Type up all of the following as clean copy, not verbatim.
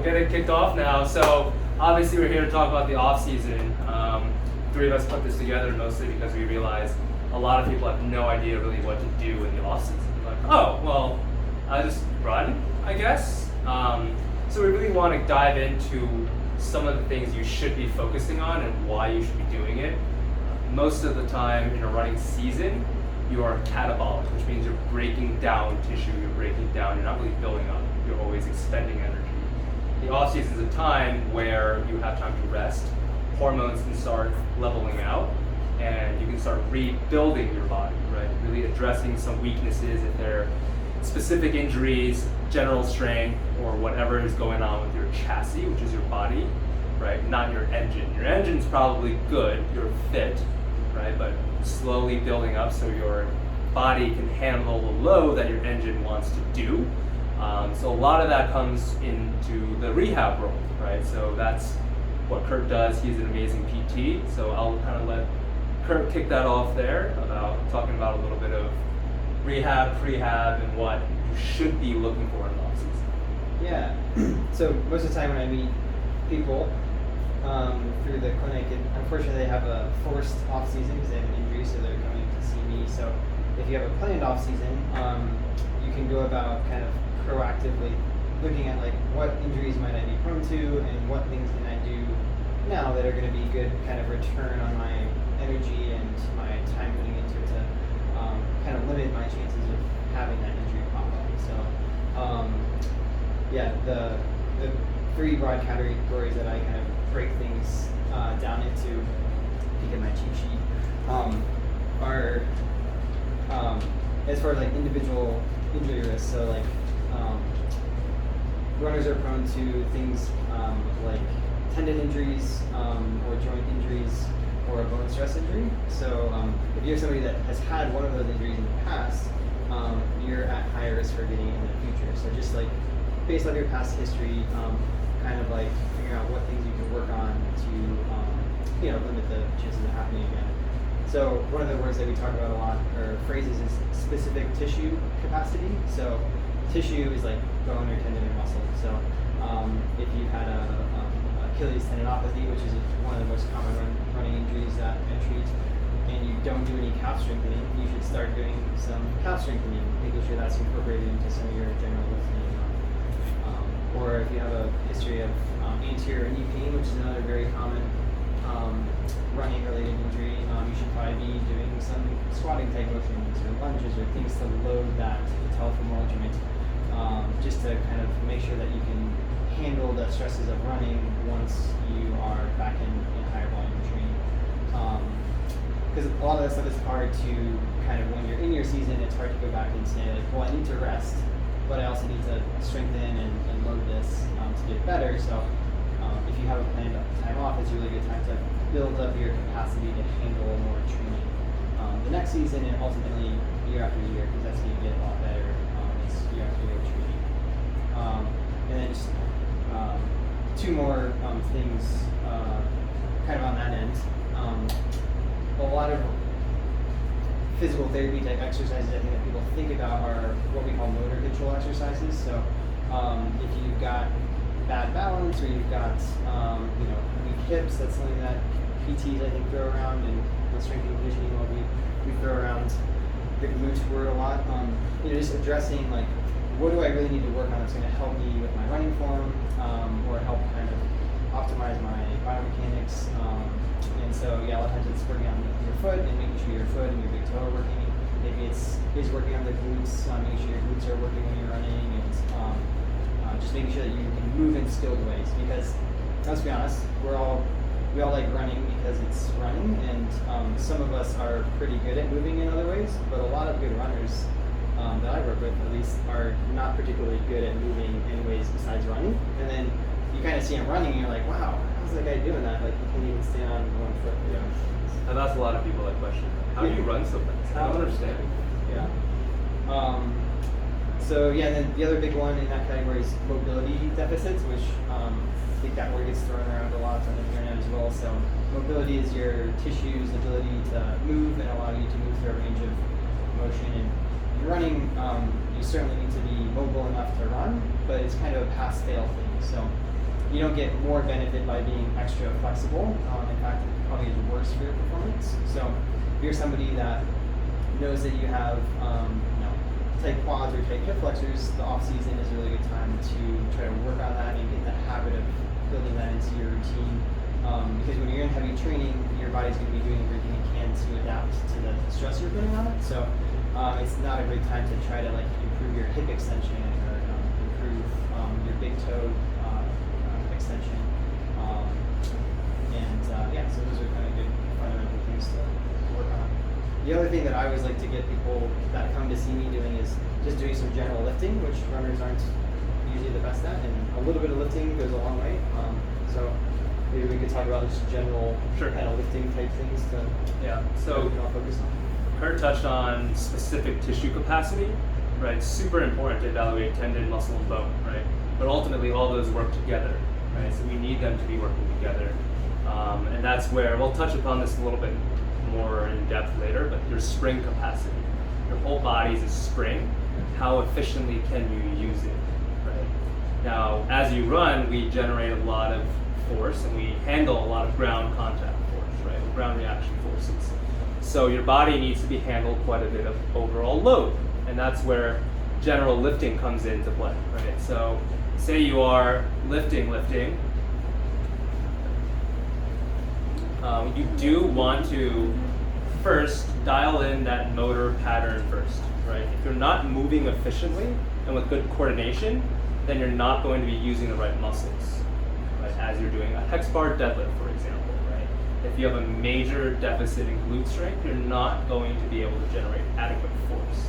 we'll get it kicked off now. So obviously we're here to talk about the off season. Three of us put this together mostly because we realized a lot of people have no idea really what to do in the off season. Like, oh, well, I just run, I guess. So we really want to dive into some of the things you should be focusing on and why you should be doing it. Most of the time in a running season, you are catabolic, which means you're breaking down tissue, you're breaking down, you're not really building up, you're always expending energy. The off season is a time where you have time to rest, hormones can start leveling out, and you can start rebuilding your body, right? Really addressing some weaknesses if they're specific injuries, general strength, or whatever is going on with your chassis, which is your body, right? Not your engine. Your engine's probably good, you're fit, right? But slowly building up so your body can handle the load that your engine wants to do. So a lot of that comes into the rehab role, right? So that's what Kurt does. He's an amazing PT. So I'll kind of let Kurt kick that off there about talking about a little bit of rehab, prehab, and what you should be looking for in the off season. Yeah. So most of the time when I meet people through the clinic, and unfortunately they have a forced off season because they have an injury, so they're coming to see me. So if you have a planned off season, you can go about kind of proactively looking at like what injuries might I be prone to and what things can I do now that are going to be good kind of return on my energy and my time putting into it to kind of limit my chances of having that injury pop up. So yeah, the three broad categories that I kind of break things down into, to get my cheat sheet, are as far as like individual injury risks. So like runners are prone to things like tendon injuries or joint injuries or a bone stress injury. So if you're somebody that has had one of those injuries in the past, you're at higher risk for getting it in the future. So just like based on your past history, kind of like figuring out what things you can work on to limit the chances of happening again. So one of the words that we talk about a lot, or phrases, is specific tissue capacity. So tissue is like bone or tendon or muscle. So if you've had a Achilles tendinopathy, which is one of the most common running injuries that I treat, and you don't do any calf strengthening, you should start doing some calf strengthening, making sure that's incorporated into some of your general lifting. Or if you have a history of anterior knee pain, which is another very common running-related injury, you should probably be doing some squatting type motions or lunges or things to load that patellofemoral joint, just to kind of make sure that you can handle the stresses of running once you are back in higher volume training. Because a lot of that stuff is hard to kind of, when you're in your season, it's hard to go back and say like, well, I need to rest, but I also need to strengthen and load this to get better. So if you have a planned time off, it's a really good time to build up your capacity to handle more training the next season and ultimately year after year, because that's going to get a lot better as year after year training. And then just two more things kind of on that end. A lot of physical therapy type exercises I think that people think about are what we call motor control exercises. So if you've got bad balance or you've got weak hips, that's something that PTs I think throw around, and with strength and conditioning we throw around the glute word a lot. Just addressing like, what do I really need to work on that's going to help me with my running form, or help kind of optimize my biomechanics. And so yeah, a lot of times it's working on your foot and making sure your foot and your big toe are working. Maybe it's working on the glutes, making sure your glutes are working when you're running, and just making sure that you can move in skilled ways. Because let's be honest, we all like running because it's running, and some of us are pretty good at moving in other ways, but a lot of good runners that I work with, at least, are not particularly good at moving in ways besides running. And then you kind of see him running and you're like, wow, how's that guy doing that? Like, he can't even stand on one foot. Yeah. I've asked a lot of people that question. How do you run so fast? I don't understand. Yeah. So yeah, and then the other big one in that category is mobility deficits, which I think that word gets thrown around a lot on the internet as well. So mobility is your tissue's ability to move and allow you to move through a range of motion. And in running, you certainly need to be mobile enough to run, but it's kind of a pass-fail thing. So you don't get more benefit by being extra flexible. In fact, it probably is worse for your performance. So if you're somebody that knows that you have tight quads or tight hip flexors, the off season is a really good time to try to work on that and get the habit of building that into your routine. Because when you're in heavy training, your body's going to be doing everything it can to adapt to the stress you're putting on it. So it's not a great time to try to improve your hip extension or improve your big toe extension. So those are kind of good fundamental things to work on. The other thing that I always like to get people that come to see me doing is just doing some general lifting, which runners aren't usually the best at, and a little bit of lifting goes a long way. So maybe we could talk about just general kind of lifting type things to So focus on. Kurt touched on specific tissue capacity, right? Super important to evaluate tendon, muscle, and bone, right? But ultimately, all those work together, right? So we need them to be working together, and that's where we'll touch upon this a little bit more in depth later. But your spring capacity, your whole body is a spring. How efficiently can you use it, right? Now, as you run, we generate a lot of force, and we handle a lot of ground contact force, right? Ground reaction forces. So your body needs to be handled quite a bit of overall load, and that's where general lifting comes into play, right? So say you are lifting, you do want to first dial in that motor pattern first, right? If you're not moving efficiently and with good coordination, then you're not going to be using the right muscles, right? As you're doing a hex bar deadlift, for example, right? If you have a major deficit in glute strength, you're not going to be able to generate adequate force.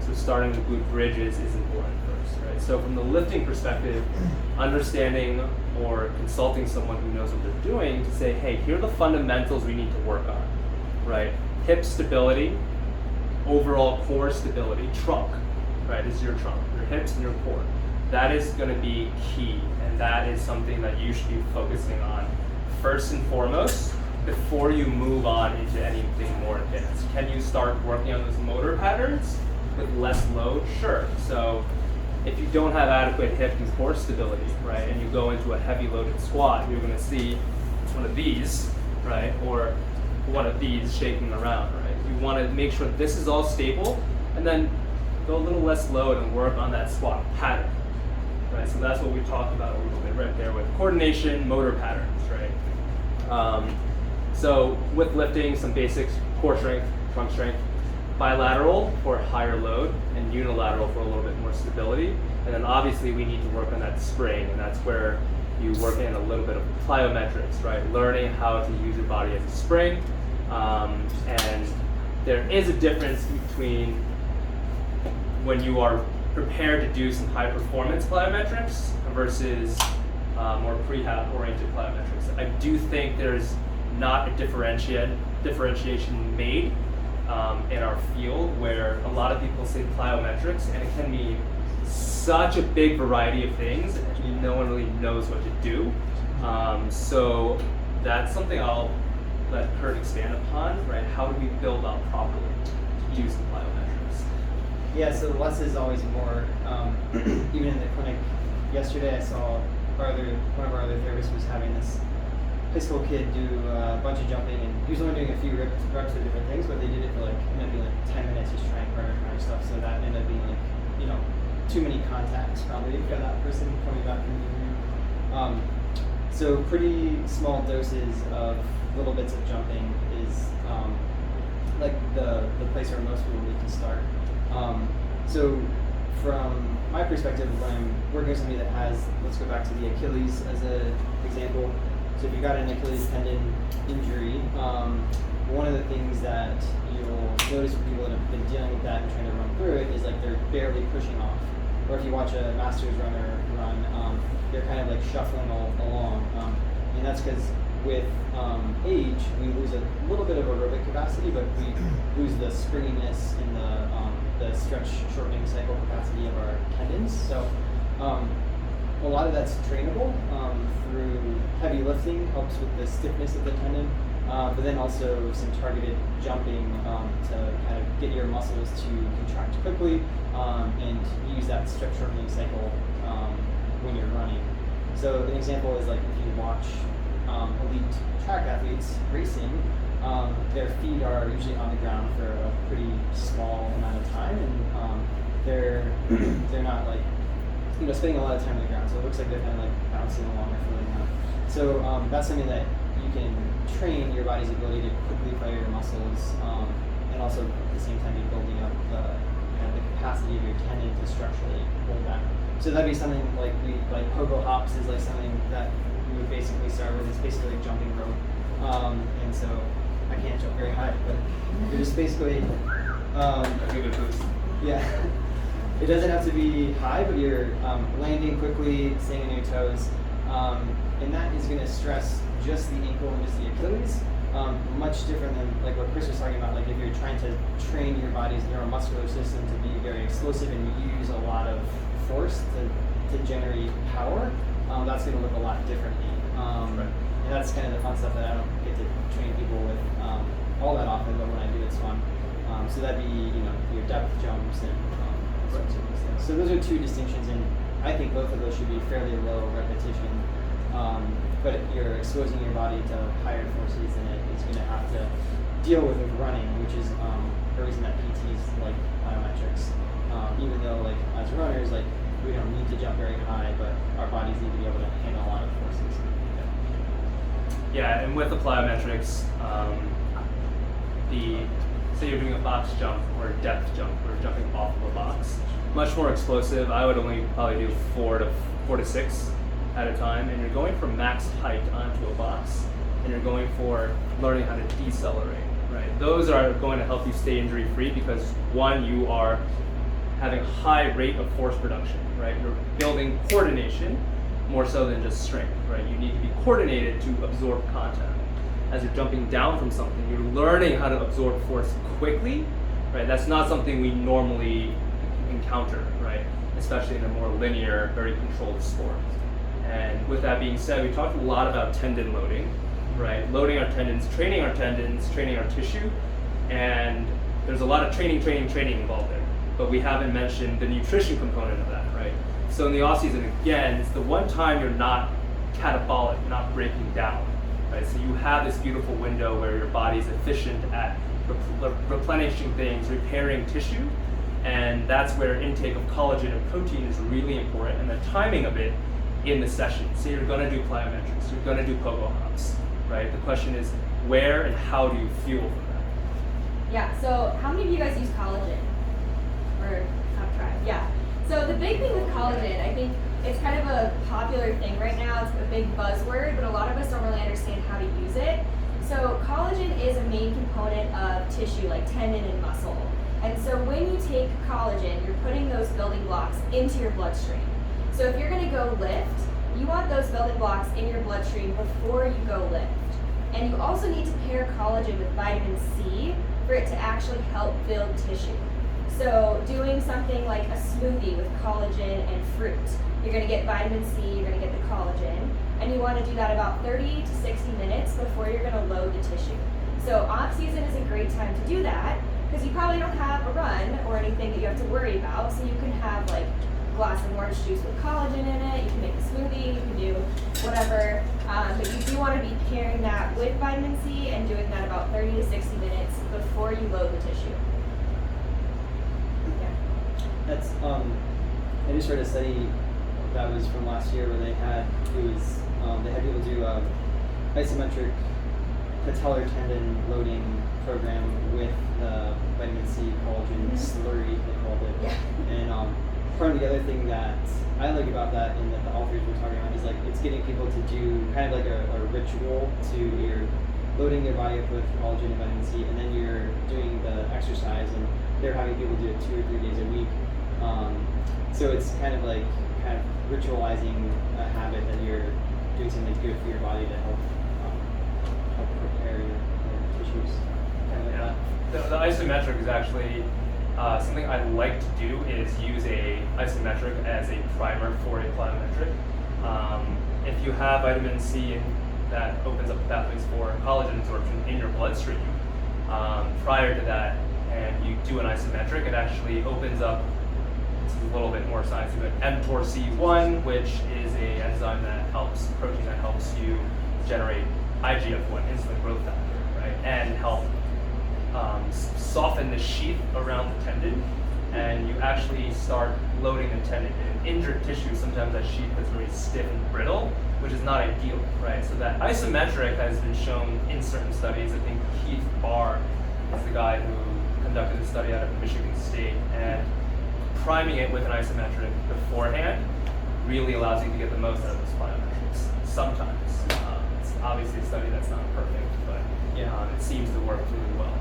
So starting with glute bridges is important first, right? So from the lifting perspective, understanding or consulting someone who knows what they're doing to say, hey, here are the fundamentals we need to work on, right? Hip stability, overall core stability, trunk, right, is your trunk, your hips and your core. That is going to be key, and that is something that you should be focusing on first and foremost before you move on into anything more advanced. Can you start working on those motor patterns with less load? Sure. So if you don't have adequate hip and core stability, right, and you go into a heavy loaded squat, you're going to see one of these, right, or one of these shaking around, right? You want to make sure this is all stable, and then go a little less load and work on that squat pattern, right? So that's what we talked about a little bit right there with coordination, motor patterns, right? So with lifting, some basics: core strength, trunk strength, bilateral for higher load, and unilateral for a little bit more stability. And then obviously we need to work on that spring, and that's where you work in a little bit of plyometrics, right? Learning how to use your body as a spring. And there is a difference between when you are prepared to do some high performance plyometrics versus more prehab oriented plyometrics. I do think there's not a differentiation made in our field, where a lot of people say plyometrics, and it can mean such a big variety of things, and no one really knows what to do. So that's something I'll let Kurt expand upon, right? How do we build out properly to use the plyometrics? Yeah, so less is always more. Even in the clinic yesterday, I saw one of our other therapists was having this high school kid do a bunch of jumping, and he was only doing a few reps of different things, but they did it for ended up being 10 minutes just trying harder and harder stuff. So that ended up being too many contacts probably for that person coming back from the room. So pretty small doses of little bits of jumping is the place where most people need to start. So from my perspective, when I'm working with somebody that has, let's go back to the Achilles as an example. So if you've got an Achilles tendon injury, one of the things that you'll notice with people that have been dealing with that and trying to run through it is they're barely pushing off. Or if you watch a Masters runner run, they're kind of shuffling along. And that's because with age, we lose a little bit of aerobic capacity, but we lose the springiness and the stretch shortening cycle capacity of our tendons. So a lot of that's trainable through heavy lifting, helps with the stiffness of the tendon, but then also some targeted jumping to kind of get your muscles to contract quickly and use that stretch shortening cycle when you're running. So an example is like if you watch elite track athletes racing, their feet are usually on the ground for a pretty small amount of time, and they're not like spending a lot of time on the ground. So it looks like they're kind of like bouncing along or floating around. So that's something that you can train your body's ability to quickly fire your muscles, and also at the same time be building up the capacity of your tendon to structurally hold that. So that'd be something like pogo hops is like something that we would basically start with. It's basically like jumping rope, and so I can't jump very high, but you're just basically Give it a boost. yeah. It doesn't have to be high, but you're landing quickly, staying on your toes, and that is going to stress just the ankle and just the Achilles. Much different than like what Chris was talking about. Like if you're trying to train your body's neuromuscular system to be very explosive and you use a lot of force to generate power, that's going to look a lot differently. Right. And that's kind of the fun stuff that I don't get to train people with all that often, but when I do, it's fun. So that'd be your depth jumps and sorts of these things. So those are two distinctions, and I think both of those should be fairly low repetition. But you're exposing your body to higher forces, and it's going to have to deal with running, which is the reason that PTs like plyometrics. Even though like as runners, like we don't need to jump very high, but our bodies need to be able to handle a lot of forces. Yeah, and with the plyometrics, say you're doing a box jump or a depth jump or jumping off of a box, much more explosive. I would only probably do four to six at a time, and you're going from max height onto a box, and you're going for learning how to decelerate, right? Those are going to help you stay injury free because one, you are having high rate of force production, right? You're building coordination more so than just strength, right? You need to be coordinated to absorb contact. As you're jumping down from something, you're learning how to absorb force quickly, right? That's not something we normally encounter, right? Especially in a more linear, very controlled sport. And with that being said, we talked a lot about tendon loading, right? Loading our tendons, training our tissue, and there's a lot of training involved there. But we haven't mentioned the nutrition component of that, right? So in the off season, again, it's the one time you're not catabolic, not breaking down, right? So you have this beautiful window where your body's efficient at replenishing things, repairing tissue, and that's where intake of collagen and protein is really important, and the timing of it in the session. So you're going to do plyometrics, you're going to do pogo hops, right? The question is where and how do you fuel for that? Yeah, so how many of you guys use collagen? Or have tried? Yeah. So the big thing with collagen, I think it's kind of a popular thing right now. It's a big buzzword, but a lot of us don't really understand how to use it. So collagen is a main component of tissue like tendon and muscle. And so when you take collagen, you're putting those building blocks into your bloodstream. So if you're going to go lift, you want those building blocks in your bloodstream before you go lift. And you also need to pair collagen with vitamin C for it to actually help build tissue. So doing something like a smoothie with collagen and fruit, you're going to get vitamin C, you're going to get the collagen, and you want to do that about 30 to 60 minutes before you're going to load the tissue. So off season is a great time to do that because you probably don't have a run or anything that you have to worry about, so you can have like glass of orange juice with collagen in it, you can make a smoothie, you can do whatever, but you do want to be pairing that with vitamin C and doing that about 30 to 60 minutes before you load the tissue. Yeah. That's I just read a study that was from last year where they had people do isometric patellar tendon loading program with the vitamin C collagen slurry, they called it. Yeah. And part of the other thing that I like about that and that the authors were talking about is like it's getting people to do kind of like a ritual to you're loading their body up with collagen and vitamin C, and then you're doing the exercise, and they're having people do it 2 or 3 days a week. So it's kind of ritualizing a habit that you're doing something good for your body to help repair your tissues. Kind of like that. The isometric is actually something I'd like to do is use a isometric as a primer for a plyometric. If you have vitamin C that opens up pathways for collagen absorption in your bloodstream, prior to that, and you do an isometric, it actually opens up it's a little bit more sciencey, but mTORC1, which is a enzyme that helps, protein that helps you generate IGF-1, insulin growth factor, right? And help soften the sheath around the tendon, and you actually start loading the tendon. In injured tissue, sometimes that sheath is very stiff and brittle, which is not ideal, right? So that isometric has been shown in certain studies. I think Keith Barr is the guy who conducted a study out of Michigan State, and priming it with an isometric beforehand really allows you to get the most out of those plyometrics. Sometimes. It's obviously a study that's not perfect, but it seems to work really well.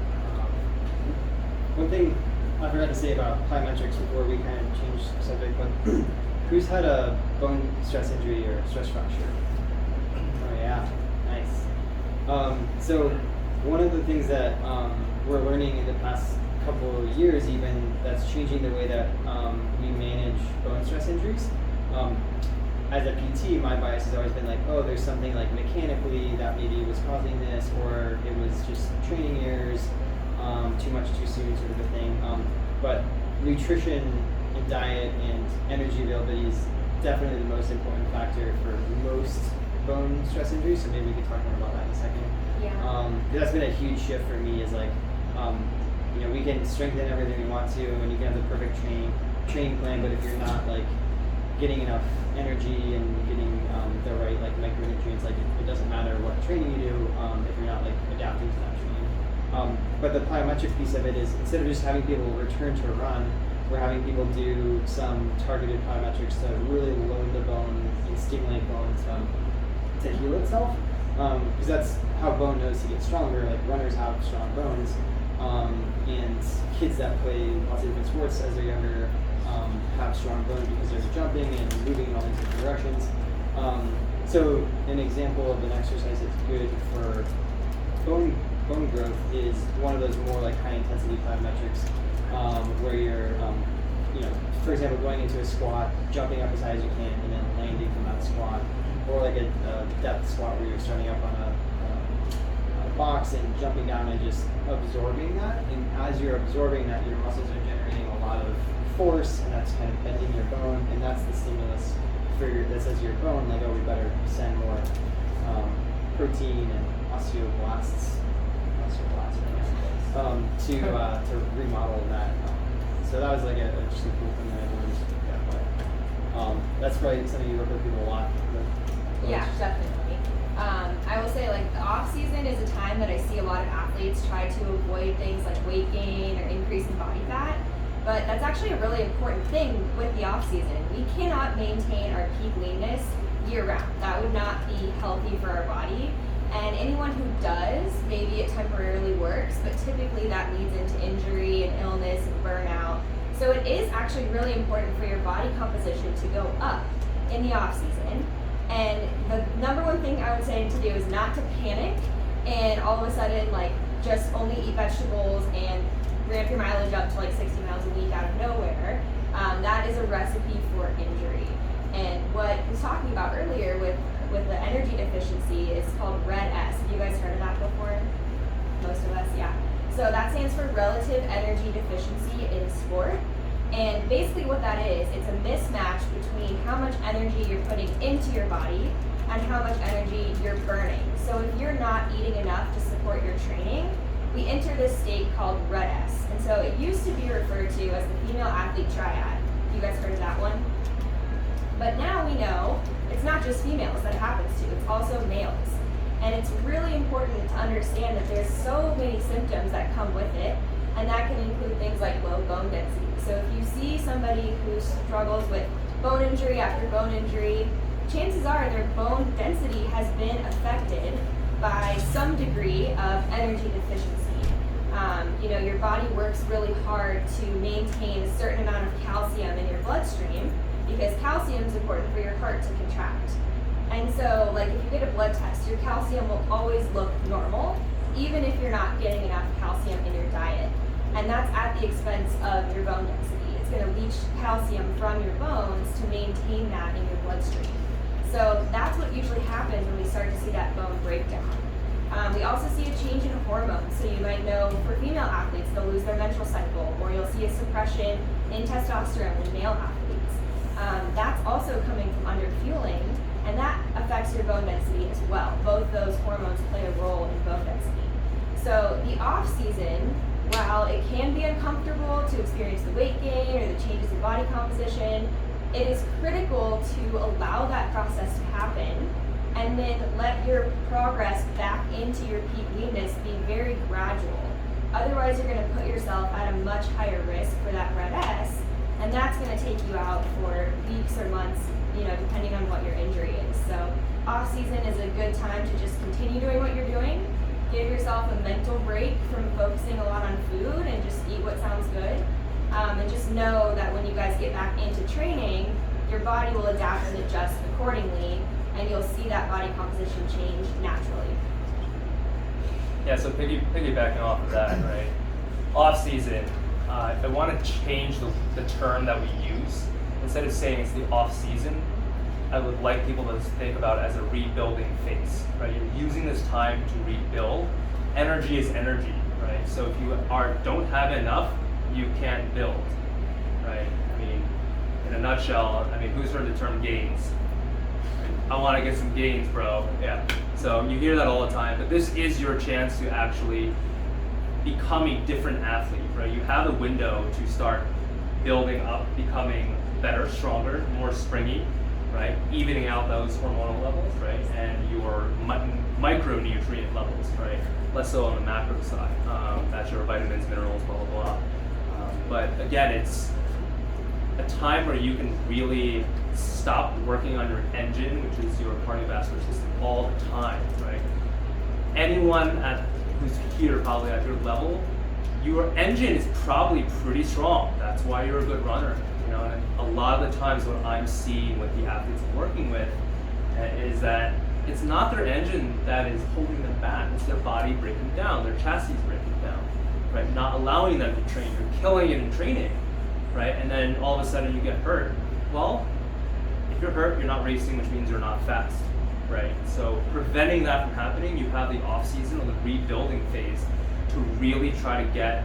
One thing I forgot to say about plyometrics before we kind of changed the subject, but who's had a bone stress injury or stress fracture? Oh yeah, nice. So one of the things that we're learning in the past couple of years even that's changing the way that we manage bone stress injuries. As a PT, my bias has always been like, oh, there's something like mechanically that maybe was causing this, or it was just training errors, too much too soon sort of a thing. But nutrition and diet and energy availability is definitely the most important factor for most bone stress injuries, so maybe we could talk more about that in a second. Yeah. 'Cause that's been a huge shift for me, is like, we can strengthen everything we want to, and you can have the perfect training plan, but if you're not like getting enough energy and getting the right like micronutrients, like it doesn't matter what training you do if you're not like adapting to that training. But the plyometric piece of it is, instead of just having people return to a run, we're having people do some targeted plyometrics to really load the bone and stimulate bone to heal itself, because that's how bone knows to get stronger. Like runners have strong bones, and kids that play lots of different sports as they're younger have strong bones because they're jumping and moving in all these different directions. So an example of an exercise that's good for bone growth is one of those more like high intensity plyometrics, where you're, for example, going into a squat, jumping up as high as you can, and then landing from that squat, or like a depth squat where you're starting up on a box and jumping down and just absorbing that. And as you're absorbing that, your muscles are generating a lot of force, and that's kind of bending your bone, and that's the stimulus that says your bone, like, oh, we better send more protein and osteoblasts to remodel that. So that was like just a cool thing that I learned. Yeah, but that's probably something you work with people a lot. Yeah, definitely. I will say, like, the off season is a time that I see a lot of athletes try to avoid things like weight gain or increase in body fat, but that's actually a really important thing with the off season. We cannot maintain our peak leanness year round. That would not be healthy for our body. And anyone who does, maybe it temporarily works, but typically that leads into injury and illness and burnout. So it is actually really important for your body composition to go up in the off season. And the number one thing I would say to do is not to panic and all of a sudden like just only eat vegetables and ramp your mileage up to like 60 miles a week out of nowhere. That is a recipe for injury. And what I was talking about earlier with the energy deficiency is called RED-S. Have you guys heard of that before? Most of us, yeah. So that stands for Relative Energy Deficiency in Sport. And basically what that is, it's a mismatch between how much energy you're putting into your body and how much energy you're burning. So if you're not eating enough to support your training, we enter this state called RED-S. And so it used to be referred to as the female athlete triad. You guys heard of that one? But now we know it's not just females that it happens to, it's also males. And it's really important to understand that there's so many symptoms that come with it, and that can include things like low bone density. So if you see somebody who struggles with bone injury after bone injury, chances are their bone density has been affected by some degree of energy deficiency. Your body works really hard to maintain a certain amount of calcium in your bloodstream because calcium is important for your heart to contract. And so, like, if you get a blood test, your calcium will always look normal, even if you're not getting enough calcium in your diet. And that's at the expense of your bone density. It's going to leach calcium from your bones to maintain that in your bloodstream. So that's what usually happens when we start to see that bone breakdown. We also see a change in hormones. So you might know for female athletes, they'll lose their menstrual cycle, or you'll see a suppression in testosterone in male athletes. That's also coming from underfueling, and that affects your bone density as well. Both those hormones play a role in bone density. So the off season, while it can be uncomfortable to experience the weight gain or the changes in body composition, it is critical to allow that process to happen and then let your progress back into your peak leanness be very gradual. Otherwise, you're going to put yourself at a much higher risk for that red S, and that's going to take you out for weeks or months, depending on what your injury is. So off season is a good time to just continue doing what you're doing. Give yourself a mental break from focusing a lot on food and just eat what sounds good. And just know that when you guys get back into training, your body will adapt and adjust accordingly, and you'll see that body composition change naturally. Yeah, so piggybacking off of that, right? Off season, if I want to change the term that we use, instead of saying it's the off season, I would like people to think about it as a rebuilding phase, right? You're using this time to rebuild. Energy is energy, right? So if you don't have enough, you can't build, right? I mean, in a nutshell, who's heard the term gains? I want to get some gains, bro. Yeah. So you hear that all the time, but this is your chance to actually become a different athlete, right? You have a window to start building up, becoming better, stronger, more springy, right? Evening out those hormonal levels, right? And your micronutrient levels, right? Less so on the macro side. That's your vitamins, minerals, blah, blah, blah. But again, it's a time where you can really stop working on your engine, which is your cardiovascular system, all the time, right? Anyone who's here probably at your level, your engine is probably pretty strong. That's why you're a good runner. And a lot of the times what I'm seeing with the athletes I'm working with is that it's not their engine that is holding them back, it's their body breaking down, their chassis breaking down, right? Not allowing them to train. You're killing it in training, right? And then all of a sudden you get hurt. Well, if you're hurt, you're not racing, which means you're not fast, right? So preventing that from happening, you have the off season or the rebuilding phase to really try to get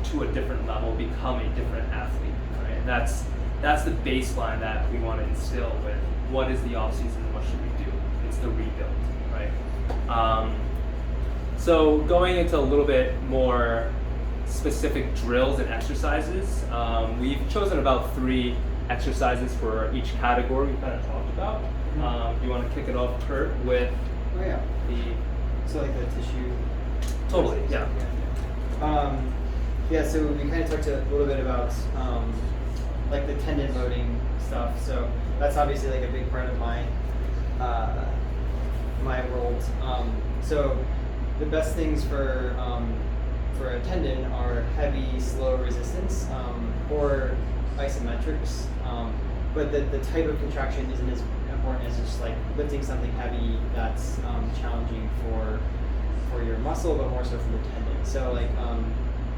to a different level, become a different athlete, right? And that's the baseline that we want to instill with what is the off season and what should we do. It's the rebuild, right? So going into a little bit more specific drills and exercises, we've chosen about 3 exercises for each category we kind of talked about. Do you want to kick it off, Kurt, with So like the tissue. Totally, yeah. So we kind of talked a little bit about like the tendon loading stuff. So that's obviously like a big part of my my world. So the best things for a tendon are heavy, slow resistance, or isometrics. But the type of contraction isn't as important as just like lifting something heavy that's challenging for your muscle, but more so for the tendon. So like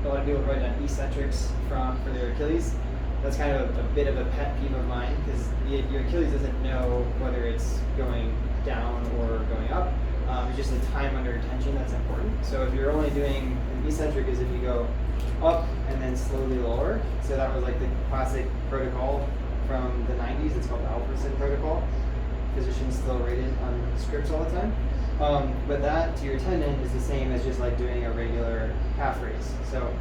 a lot of people write down eccentrics for their Achilles. That's kind of a bit of a pet peeve of mine because your Achilles doesn't know whether it's going down or going up. It's just the time under tension that's important. So if you're only doing an eccentric is if you go up and then slowly lower. So that was like the classic protocol from the 90s. It's called the Alfredson protocol. Physicians still rate it on scripts all the time. But that to your tendon is the same as just like doing a regular calf raise. So,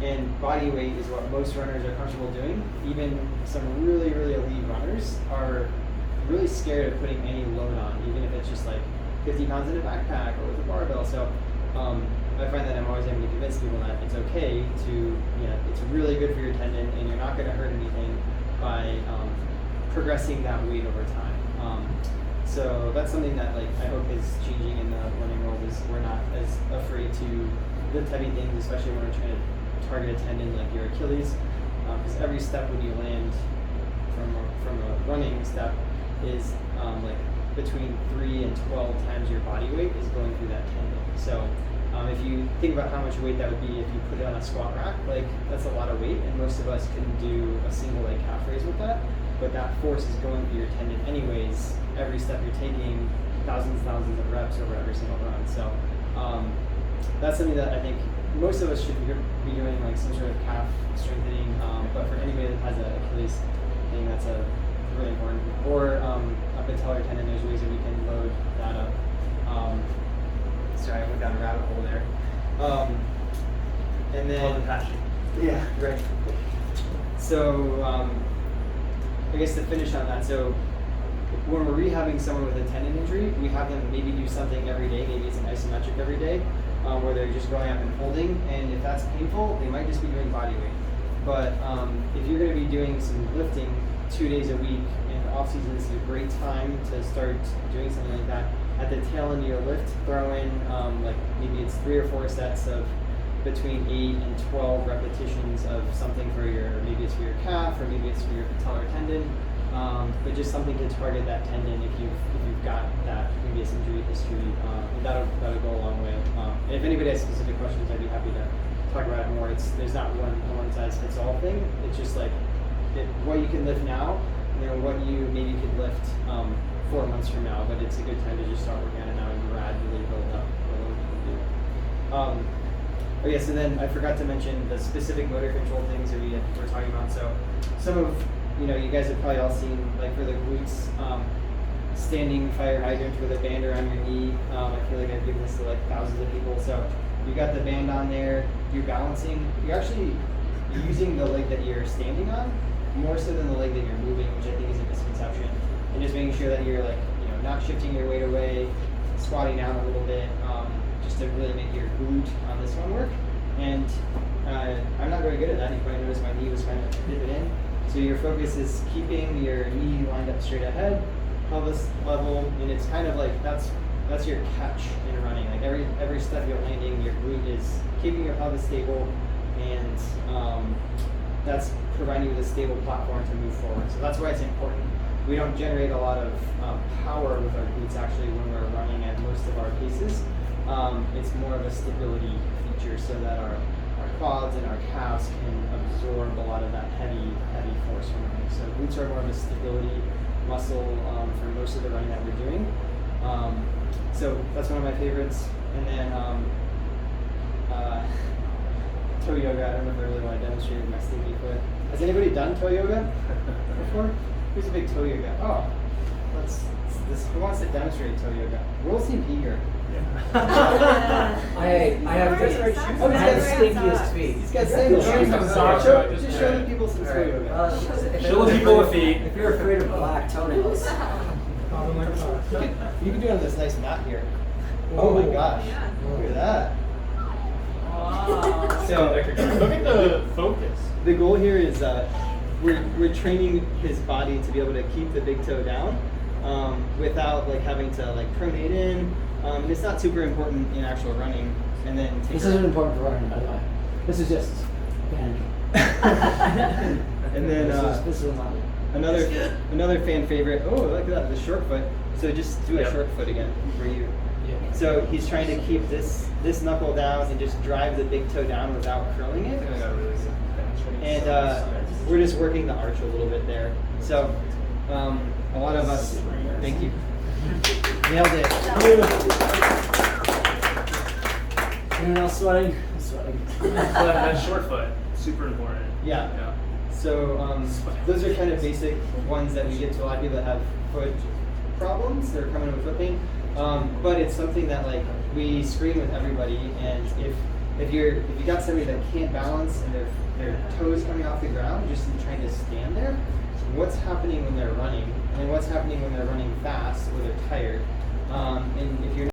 and body weight is what most runners are comfortable doing. Even some really, really elite runners are really scared of putting any load on, even if it's just like 50 pounds in a backpack or with a barbell. So I find that I'm always having to convince people that it's okay to, it's really good for your tendon and you're not going to hurt anything by progressing that weight over time. So that's something that like I hope is changing in the running world is we're not as afraid to lift heavy things, especially when we're trying to target a tendon like your Achilles, because every step when you land from a running step is like between 3 and 12 times your body weight is going through that tendon. So if you think about how much weight that would be if you put it on a squat rack, like that's a lot of weight, and most of us couldn't do a single leg calf raise with that. But that force is going through your tendon anyways. Every step you're taking, thousands of reps over every single run. So that's something that I think most of us should be doing like some sort of calf strengthening, but for anybody that has an Achilles thing, that's a really important. Or a patellar tendon, there's ways that we can load that up. Sorry, I went down a rabbit hole there. And then yeah, right. So I guess to finish on that, so when we're rehabbing someone with a tendon injury, we have them maybe do something every day. Maybe it's an isometric every day, where they're just going up and holding. And if that's painful, they might just be doing body weight. But if you're going to be doing some lifting 2 days a week, and off season is a great time to start doing something like that. At the tail end of your lift, throw in like maybe it's 3 or 4 sets of between 8 and 12 repetitions of something for maybe it's for your calf or maybe it's for your patellar tendon, but just something to target that tendon if you've got that previous injury history, and that'll go a long way. And if anybody has specific questions, I'd be happy to talk about it more. There's not one size fits all thing. It's just like what you can lift now, and then what you maybe could lift 4 months from now. But it's a good time to just start working on it now and gradually build up what we can do. Oh yeah, so then I forgot to mention the specific motor control things that we were talking about. So some of, you guys have probably all seen, like for the glutes, standing fire hydrant with a band around your knee. I feel like I've given this to like thousands of people. So you got the band on there, you're balancing, you're actually using the leg that you're standing on more so than the leg that you're moving, which I think is a misconception. And just making sure that you're like, not shifting your weight away, squatting down a little bit, just to really make your glute on this one work. And I'm not very good at that. You probably noticed my knee was kind of pivot in. So your focus is keeping your knee lined up straight ahead, pelvis level, and it's kind of like that's your catch in running. Like every step you're landing, your glute is keeping your pelvis stable, and that's providing you with a stable platform to move forward. So that's why it's important. We don't generate a lot of power with our glutes actually when we're running at most of our paces. It's more of a stability feature so that our quads and our calves can absorb a lot of that heavy force from running. So glutes are more of a stability muscle for most of the running that we're doing. So that's one of my favorites. And then toe yoga. I don't know if I really want to demonstrate with my stinky foot. Has anybody done toe yoga before? Who's a big toe yoga? Oh, who wants to demonstrate toe yoga? World Team P here. I have the stinkiest feet. He's got sandals. Just show the people some toe yoga. Show the people the feet. If you're afraid of black toenails. You can do it on this nice mat here. Oh my gosh. Look at that. Wow. So Look at the focus. the goal here is we're training his body to be able to keep the big toe down without like having to like pronate in. It's not super important in actual running. And then This isn't important for running, by the way. This is just band. And then this is not. another fan favorite. Oh, look at that, the short foot. So just do a short foot again for you. Yeah. So he's trying to keep this knuckle down and just drive the big toe down without curling it. And we're just working the arch a little bit there. So a lot of us, thank you. Nailed it. Anyone else sweating? I'm sweating. That short foot, super important. Yeah. So those are kind of basic ones that we get to a lot of people that have foot problems. They're coming in with foot pain. But it's something that like we screen with everybody, and if you got somebody that can't balance and their toes coming off the ground just in trying to stand there, what's happening when they're running, and what's happening when they're running fast or they're tired. And if you're